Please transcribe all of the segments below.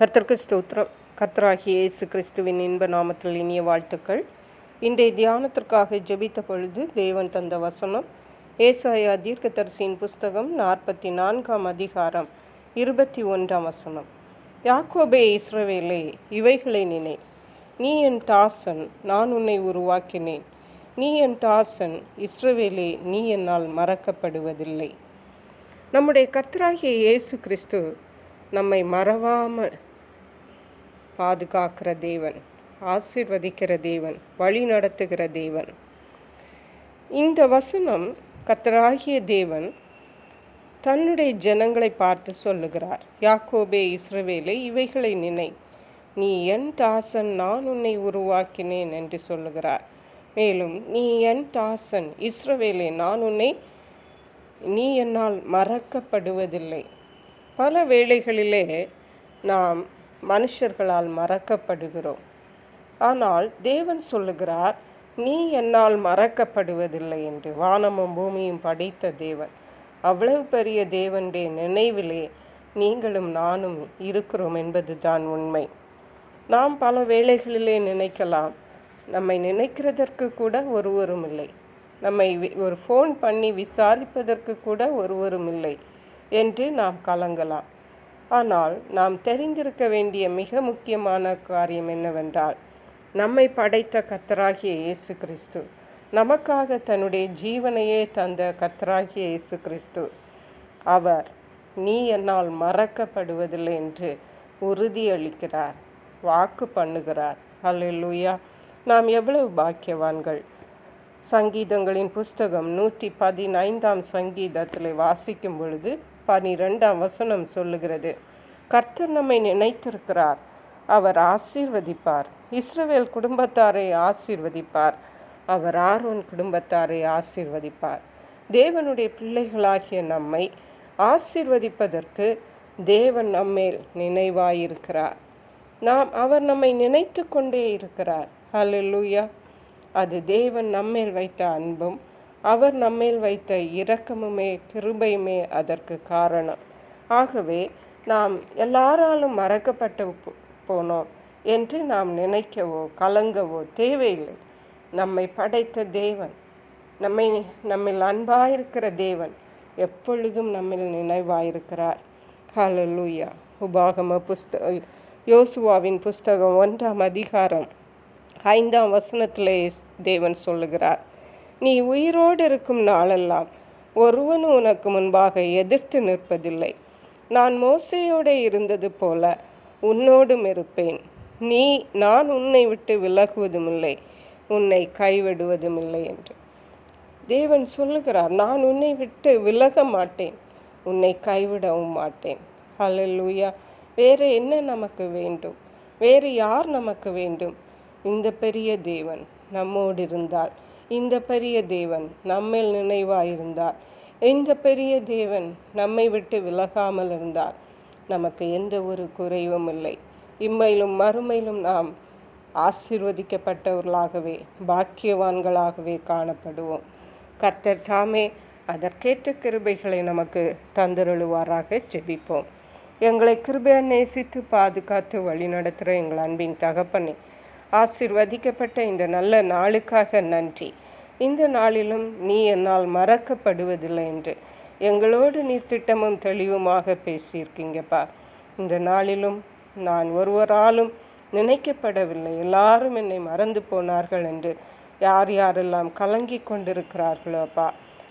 கர்த்தருக்கு ஸ்தோத்திரம். கர்த்தராகிய இயேசு கிறிஸ்துவின் இன்ப நாமத்தில் இனிய வாழ்த்துக்கள். இன்றைய தியானத்திற்காக ஜெபித்த பொழுது தேவன் தந்த வசனம் ஏசாயா தீர்க்கதரிசியின் புஸ்தகம் 44 அதிகாரம் 21 வசனம். யாக்கோபே, இஸ்ரவேலே, இவைகளை நினை. நீ என் தாசன், நான் உன்னை உருவாக்கினேன். நீ என் தாசன், இஸ்ரவேலே, நீ என்னால் மறக்கப்படுவதில்லை. நம்முடைய கர்த்தராகிய இயேசு கிறிஸ்து நம்மை மறவாமல் பாதுகாக்கிற தேவன், ஆசீர்வதிக்கிற தேவன், வழி நடத்துகிற தேவன். இந்த வசனம் கர்த்தராகிய தேவன் தன்னுடைய ஜனங்களை பார்த்து சொல்லுகிறார். யாக்கோபே, இஸ்ரவேலே, இவைகளை நினை. நீ என் தாசன், நான் உன்னை உருவாக்கினேன் என்று சொல்லுகிறார். மேலும் நீ என் தாசன், இஸ்ரவேலே, நான் உன்னை, நீ என்னால் மறக்கப்படுவதில்லை. பல வேளைகளிலே நாம் மனுஷர்களால் மறக்கப்படுகிறோம். ஆனால் தேவன் சொல்லுகிறார், நீ என்னால் மறக்கப்படுவதில்லை என்று. வானமும் பூமியும் படைத்த தேவன், அவ்வளவு பெரிய தேவனுடைய நினைவிலே நீங்களும் நானும் இருக்கிறோம் என்பது தான் உண்மை. நாம் பல வேளைகளிலே நினைக்கலாம், நம்மை நினைக்கிறதற்கு கூட ஒருவரும் இல்லை, நம்மை ஒரு ஃபோன் பண்ணி விசாரிப்பதற்கு கூட ஒருவரும் இல்லை என்று நாம் கலங்கலாம். ஆனால் நாம் தெரிந்திருக்க வேண்டிய மிக முக்கியமான காரியம் என்னவென்றால், நம்மை படைத்த கர்த்தராகிய இயேசு கிறிஸ்து, நமக்காக தன்னுடைய ஜீவனையே தந்த கர்த்தராகிய இயேசு கிறிஸ்து, அவர் நீ என்னால் மறக்கப்படுவதில்லை என்று உறுதியளிக்கிறார், வாக்கு பண்ணுகிறார். அல்லேலூயா! நாம் எவ்வளவு பாக்கியவான்கள். சங்கீதங்களின் புஸ்தகம் 115 சங்கீதத்தில் வாசிக்கும் பொழுது 12 வசனம் சொல்லுகிறது, கர்த்தர் நம்மை நினைத்திருக்கிறார், அவர் ஆசீர்வதிப்பார். இஸ்ரவேல் குடும்பத்தாரை ஆசீர்வதிப்பார், அவர் ஆரோன் குடும்பத்தாரை ஆசீர்வதிப்பார். தேவனுடைய பிள்ளைகளாகிய நம்மை ஆசீர்வதிப்பதற்கு தேவன் நம்மேல் நினைவாயிருக்கிறார். அவர் நம்மை நினைத்து கொண்டே இருக்கிறார். அல்லேலூயா! அது தேவன் நம்மேல் வைத்த அன்பும் அவர் நம்மேல் வைத்த இரக்கமுமே கிருபையுமே அதற்கு காரணம். ஆகவே நாம் எல்லாராலும் மறக்கப்பட்டு போனோம் என்று நாம் நினைக்கவோ கலங்கவோ தேவையில்லை. நம்மை படைத்த தேவன், நம்மில் அன்பாயிருக்கிற தேவன் எப்பொழுதும் நம்மில் நினைவாயிருக்கிறார். ஹல்லேலூயா! உபாகம யோசுவாவின் புஸ்தகம் 1 அதிகாரம் 5 வசனத்திலே தேவன் சொல்லுகிறார், நீ உயிரோடு இருக்கும் நாளெல்லாம் ஒருவனும் உனக்கு முன்பாக எதிர்த்து நிற்பதில்லை. நான் மோசேயோடு இருந்தது போல உன்னோடும் இருப்பேன். நான் உன்னை விட்டு விலகுவதுமில்லை, உன்னை கைவிடுவதுமில்லை என்று தேவன் சொல்லுகிறார். நான் உன்னை விட்டு விலக மாட்டேன், உன்னை கைவிடவும் மாட்டேன். ஹல்லேலூயா! வேறு என்ன நமக்கு வேண்டும்? வேறு யார் நமக்கு வேண்டும்? இந்த பெரிய தேவன் நம்மோடு இருந்தால், இந்த பெரிய தேவன் நம்மேல் நினைவாயிருந்தார், இந்த பெரிய தேவன் நம்மை விட்டு விலகாமல் இருந்தார், நமக்கு எந்த ஒரு குறைவும் இல்லை. இம்மையிலும் மறுமையிலும் நாம் ஆசீர்வதிக்கப்பட்டவர்களாகவே பாக்கியவான்களாகவே காணப்படுவோம். கர்த்தர் தாமே அதற்கேற்ற கிருபைகளை நமக்கு தந்தருளுவாராக. ஜெபிப்போம். எங்களை கிருபையை நேசித்து பாதுகாத்து வழி நடத்துகிற எங்கள் அன்பின் தகப்பனே, ஆசீர்வதிக்கப்பட்ட இந்த நல்ல நாளுக்காக நன்றி. இந்த நாளிலும் நீ என்னால் மறக்கப்படுவதில்லை என்று எங்களோடு நீர் திட்டமும் தெளிவுமாக பேசியிருக்கீங்கப்பா. இந்த நாளிலும் நான் ஒருவராலும் நினைக்கப்படவில்லை, எல்லாரும் என்னை மறந்து போனார்கள் என்று யாரெல்லாம் கலங்கி கொண்டிருக்கிறார்களோப்பா,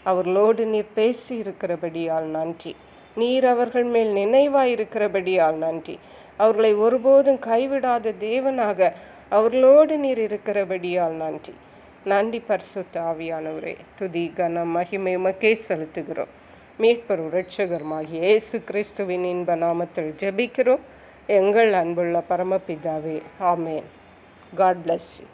அவர்களோடு நீர் பேசி இருக்கிறபடியால் நன்றி. நீர் அவர்கள் மேல் நினைவாயிருக்கிறபடியால் நன்றி. அவர்களை ஒருபோதும் கைவிடாத தேவனாக அவர்களோடு நீர் இருக்கிறபடியால் நன்றி. நன்றி பரிசுத்த ஆவியானவரே. துதி கனம் மகிமை உமக்கே செலுத்துகிறோம். மீட்பரும் இரட்சகருமாகிய இயேசு கிறிஸ்துவின் இன்ப நாமத்தில் ஜெபிக்கிறோம் எங்கள் அன்புள்ள பரமபிதாவே. ஆமேன். God bless you.